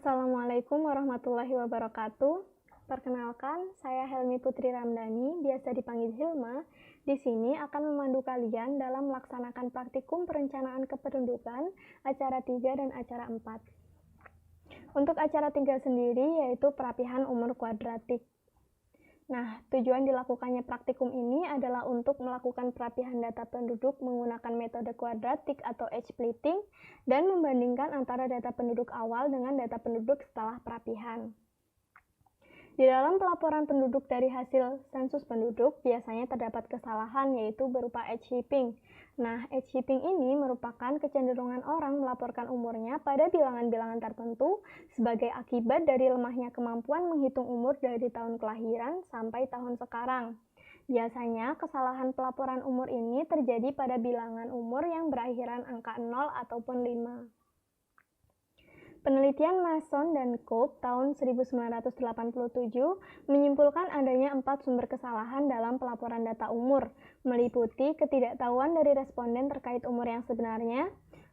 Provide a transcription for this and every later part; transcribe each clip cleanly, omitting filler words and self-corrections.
Assalamualaikum warahmatullahi wabarakatuh. Perkenalkan, saya Helmi Putri Ramdhani, biasa dipanggil Hilma. Di sini akan memandu kalian dalam melaksanakan praktikum perencanaan kependudukan, acara 3 dan acara 4. Untuk acara 3 sendiri yaitu perapihan umur kuadratik. Nah, tujuan dilakukannya praktikum ini adalah untuk melakukan perapihan data penduduk menggunakan metode kuadratik atau age splitting dan membandingkan antara data penduduk awal dengan data penduduk setelah perapihan. Di dalam pelaporan penduduk dari hasil sensus penduduk, biasanya terdapat kesalahan yaitu berupa age shifting. Nah, age shifting ini merupakan kecenderungan orang melaporkan umurnya pada bilangan-bilangan tertentu sebagai akibat dari lemahnya kemampuan menghitung umur dari tahun kelahiran sampai tahun sekarang. Biasanya, kesalahan pelaporan umur ini terjadi pada bilangan umur yang berakhiran angka 0 ataupun 5. Penelitian Mason dan Cope tahun 1987 menyimpulkan adanya 4 sumber kesalahan dalam pelaporan data umur, meliputi ketidaktahuan dari responden terkait umur yang sebenarnya,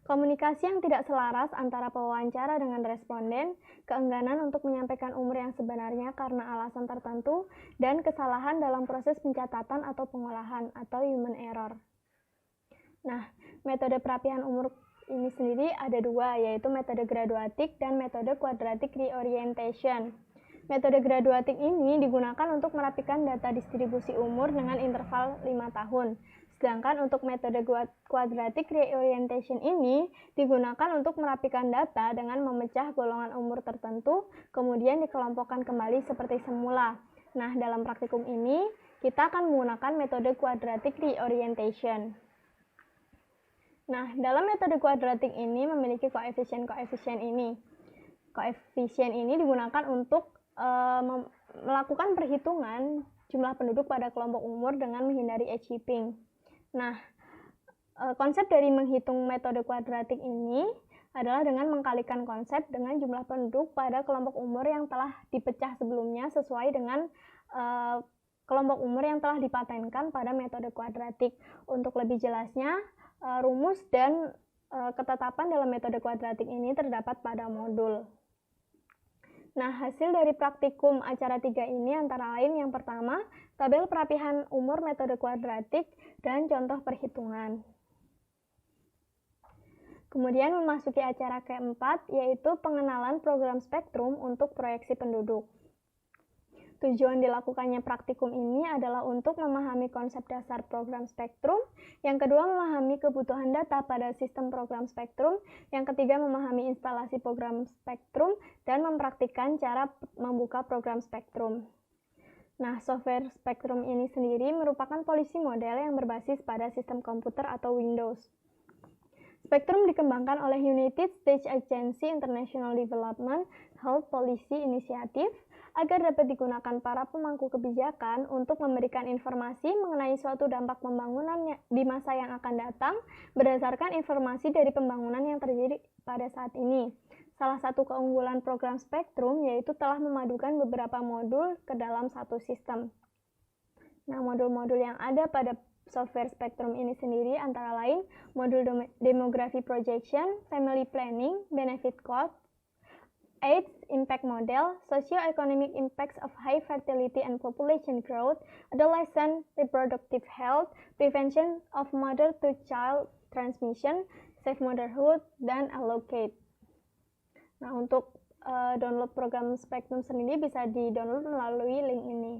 komunikasi yang tidak selaras antara pewawancara dengan responden, keengganan untuk menyampaikan umur yang sebenarnya karena alasan tertentu, dan kesalahan dalam proses pencatatan atau pengolahan atau human error. Nah, metode perapihan umur ini sendiri ada 2, yaitu metode graduatik dan metode quadratic reorientation. Metode graduatik ini digunakan untuk merapikan data distribusi umur dengan interval 5 tahun. Sedangkan untuk metode quadratic reorientation ini digunakan untuk merapikan data dengan memecah golongan umur tertentu, kemudian dikelompokkan kembali seperti semula. Nah, dalam praktikum ini, kita akan menggunakan metode quadratic reorientation. Nah, dalam metode kuadratik ini memiliki koefisien-koefisien ini. Koefisien ini digunakan untuk melakukan perhitungan jumlah penduduk pada kelompok umur dengan menghindari age shifting. Nah, konsep dari menghitung metode kuadratik ini adalah dengan mengkalikan konsep dengan jumlah penduduk pada kelompok umur yang telah dipecah sebelumnya sesuai dengan kelompok umur yang telah dipatenkan pada metode kuadratik. Untuk lebih jelasnya, rumus dan ketetapan dalam metode kuadratik ini terdapat pada modul. Nah, hasil dari praktikum acara 3 ini antara lain yang pertama, tabel perapihan umur metode kuadratik dan contoh perhitungan. Kemudian memasuki acara keempat, yaitu pengenalan program spektrum untuk proyeksi penduduk. Tujuan dilakukannya praktikum ini adalah untuk memahami konsep dasar program spektrum, yang kedua memahami kebutuhan data pada sistem program spektrum, yang ketiga memahami instalasi program spektrum, dan mempraktikkan cara membuka program spektrum. Nah, software spektrum ini sendiri merupakan polisi model yang berbasis pada sistem komputer atau Windows. Spektrum dikembangkan oleh United States Agency International Development Health Policy Initiative agar dapat digunakan para pemangku kebijakan untuk memberikan informasi mengenai suatu dampak pembangunan di masa yang akan datang berdasarkan informasi dari pembangunan yang terjadi pada saat ini. Salah satu keunggulan program spektrum yaitu telah memadukan beberapa modul ke dalam satu sistem. Nah, modul-modul yang ada pada software spektrum ini sendiri antara lain modul demography projection, family planning, benefit code, AIDS impact model, socio-economic impacts of high fertility and population growth, adolescent reproductive health, prevention of mother-to-child transmission, safe motherhood, dan allocate. Nah, untuk download program spektrum sendiri bisa di-download melalui link ini.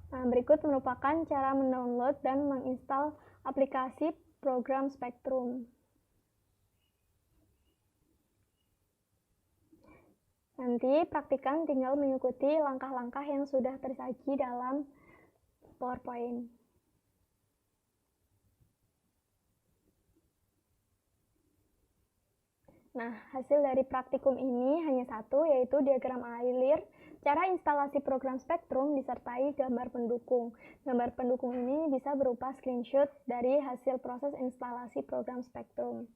Nah, berikut merupakan cara mendownload dan menginstal aplikasi program spektrum. Nanti praktikan tinggal mengikuti langkah-langkah yang sudah tersaji dalam PowerPoint. Nah, hasil dari praktikum ini hanya satu, yaitu diagram alir, cara instalasi program spektrum disertai gambar pendukung. Gambar pendukung ini bisa berupa screenshot dari hasil proses instalasi program spektrum.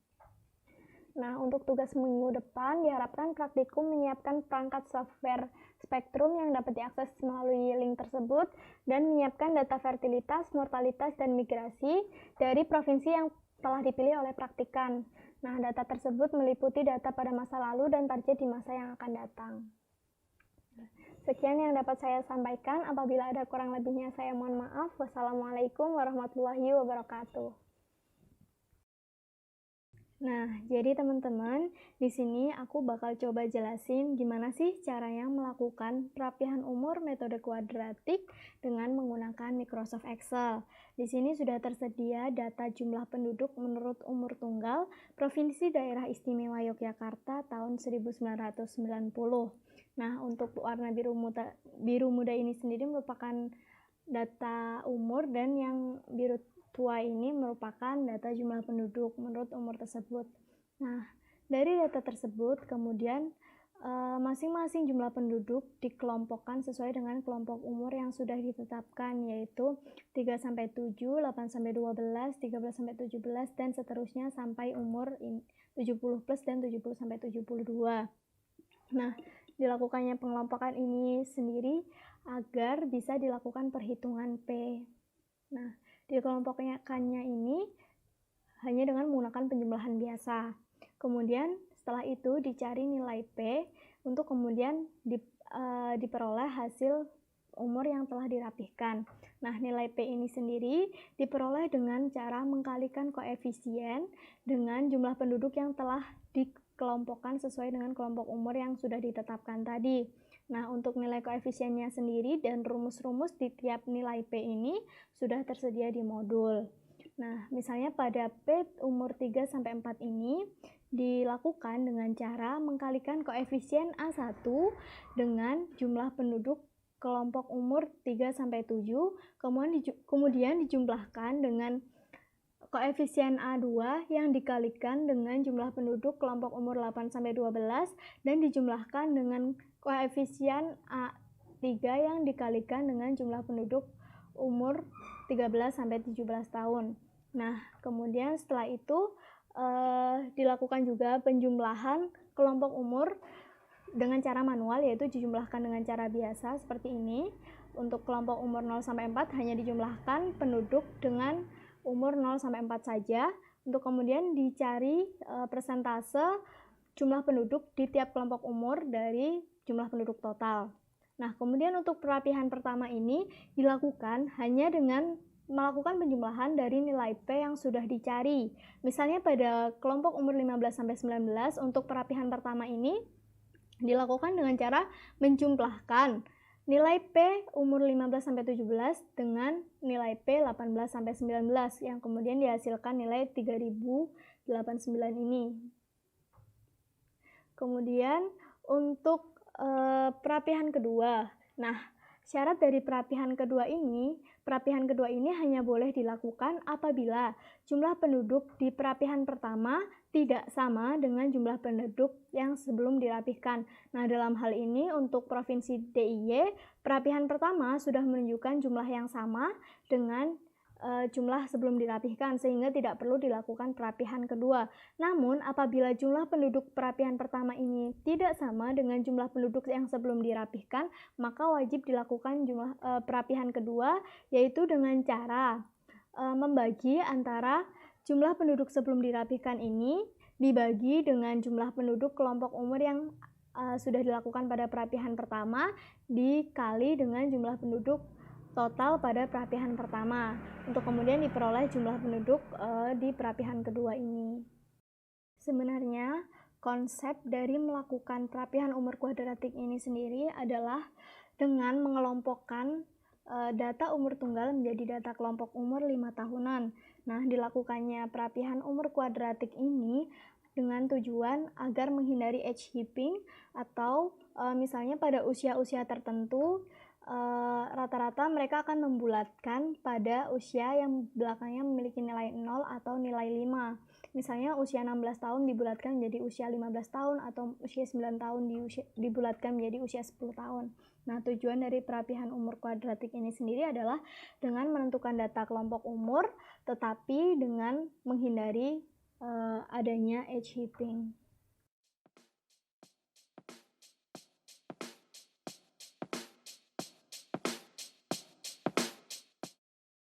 Nah, untuk tugas minggu depan diharapkan praktikum menyiapkan perangkat software spektrum yang dapat diakses melalui link tersebut dan menyiapkan data fertilitas, mortalitas, dan migrasi dari provinsi yang telah dipilih oleh praktikan. Nah, data tersebut meliputi data pada masa lalu dan target di masa yang akan datang. Sekian yang dapat saya sampaikan. Apabila ada kurang lebihnya saya mohon maaf. Wassalamualaikum warahmatullahi wabarakatuh. Nah, jadi teman-teman, di sini aku bakal coba jelasin gimana sih caranya melakukan perapihan umur metode kuadratik dengan menggunakan Microsoft Excel. Di sini sudah tersedia data jumlah penduduk menurut umur tunggal Provinsi Daerah Istimewa Yogyakarta tahun 1990. Nah, untuk warna biru muda ini sendiri merupakan data umur, dan yang biru tua ini merupakan data jumlah penduduk menurut umur tersebut. Nah, dari data tersebut kemudian masing-masing jumlah penduduk dikelompokkan sesuai dengan kelompok umur yang sudah ditetapkan, yaitu 3-7, 8-12, 13-17, dan seterusnya sampai umur 70 plus dan 70-72. Nah, dilakukannya pengelompokan ini sendiri agar bisa dilakukan perhitungan P. Nah, dikelompokkannya ini hanya dengan menggunakan penjumlahan biasa. Kemudian setelah itu dicari nilai P untuk kemudian diperoleh hasil umur yang telah dirapihkan. Nah, nilai P ini sendiri diperoleh dengan cara mengkalikan koefisien dengan jumlah penduduk yang telah dikelompokkan sesuai dengan kelompok umur yang sudah ditetapkan tadi. Nah, untuk nilai koefisiennya sendiri dan rumus-rumus di tiap nilai P ini sudah tersedia di modul. Nah, misalnya pada P umur 3-4 ini dilakukan dengan cara mengkalikan koefisien A1 dengan jumlah penduduk kelompok umur 3-7, kemudian dijumlahkan dengan koefisien A2 yang dikalikan dengan jumlah penduduk kelompok umur 8-12 dan dijumlahkan dengan koefisien A3 yang dikalikan dengan jumlah penduduk umur 13-17 tahun. Nah, kemudian setelah itu dilakukan juga penjumlahan kelompok umur dengan cara manual, yaitu dijumlahkan dengan cara biasa seperti ini. Untuk kelompok umur 0-4 hanya dijumlahkan penduduk dengan umur 0-4 saja, untuk kemudian dicari persentase jumlah penduduk di tiap kelompok umur dari jumlah penduduk total. Nah, kemudian untuk perapihan pertama ini dilakukan hanya dengan melakukan penjumlahan dari nilai P yang sudah dicari. Misalnya pada kelompok umur 15-19 untuk perapihan pertama ini dilakukan dengan cara menjumlahkan nilai P umur 15-17 dengan nilai P 18-19 yang kemudian dihasilkan nilai 3089 ini. Kemudian untuk perapihan kedua. Nah, syarat dari perapihan kedua ini hanya boleh dilakukan apabila jumlah penduduk di perapihan pertama tidak sama dengan jumlah penduduk yang sebelum dirapihkan. Nah, dalam hal ini untuk Provinsi DIY, perapihan pertama sudah menunjukkan jumlah yang sama dengan jumlah sebelum dirapihkan, sehingga tidak perlu dilakukan perapihan kedua. Namun, apabila jumlah penduduk perapihan pertama ini tidak sama dengan jumlah penduduk yang sebelum dirapihkan, maka wajib dilakukan perapihan kedua, yaitu dengan cara membagi antara jumlah penduduk sebelum dirapihkan ini dibagi dengan jumlah penduduk kelompok umur yang sudah dilakukan pada perapihan pertama dikali dengan jumlah penduduk total pada perapihan pertama, untuk kemudian diperoleh jumlah penduduk di perapihan kedua ini. Sebenarnya konsep dari melakukan perapihan umur kuadratik ini sendiri adalah dengan mengelompokkan data umur tunggal menjadi data kelompok umur 5 tahunan. Nah, dilakukannya perapihan umur kuadratik ini dengan tujuan agar menghindari age heaping, atau misalnya pada usia-usia tertentu rata-rata mereka akan membulatkan pada usia yang belakangnya memiliki nilai 0 atau nilai 5. Misalnya usia 16 tahun dibulatkan menjadi usia 15 tahun, atau usia 9 tahun dibulatkan menjadi usia 10 tahun. Nah, tujuan dari perapihan umur kuadratik ini sendiri adalah dengan menentukan data kelompok umur, tetapi dengan menghindari adanya age heaping.